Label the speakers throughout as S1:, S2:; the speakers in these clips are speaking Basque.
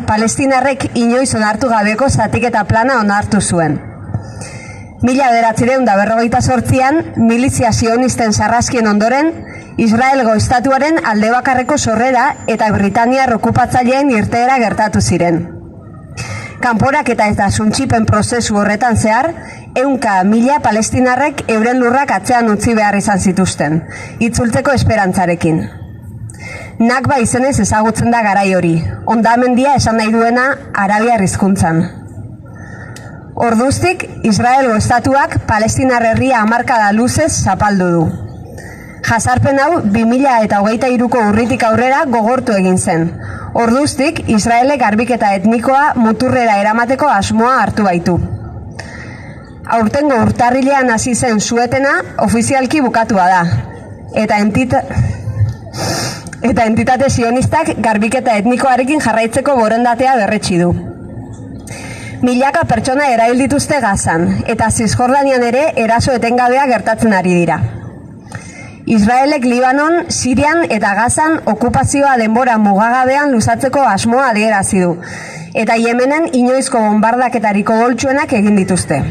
S1: palestinarrek inoiz onartu gabeko zatiketa plana onartu zuen. 1948an, milizia sionisten sarraskien ondoren, Israelgo estatuaren alde bakarreko sorrera eta Britaniar okupatzaileen irteera gertatu ziren. Kanporaketa eta suntsipen prozesu horretan zehar, 100.000 palestinarrek euren lurrak atzean utzi behar izan zituzten, itzultzeko esperantzarekin. Nakba izenez ezagutzen da garai hori, hondamendia esan nahi duena arabiar hizkuntzan. Orduztik, Israelgo estatuak Palestinar herria hamarkada luzez zapaldu du. Jazarpen hau 2023ko urritik aurrera gogortu egin zen. Orduztik, Israelek garbiketa etnikoa muturrera eramateko asmoa hartu baitu. Aurtengo urtarrilean hasi zen suetena ofizialki bukatua da. Eta entitate sionistak garbiketa etnikoarekin jarraitzeko borondatea berretsi du. Milaka pertsona erail dituzte Gazan, eta Zisjordanian ere eraso etengabea gertatzen ari dira. Israelek Libanon, Sirian eta Gazan okupazioa denbora mugagabean luzatzeko asmoa adierazi du, eta Yemenen inoizko bonbardaketariko goltsuenak egin dituzte.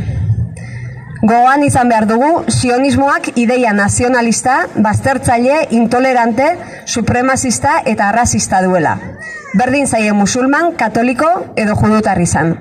S1: Gogoan izan behar dugu, sionismoak ideia nazionalista, baztertzaile, intolerante, supremazista eta arrazista duela. Berdin zaie musulman, katoliko edo judutar izan.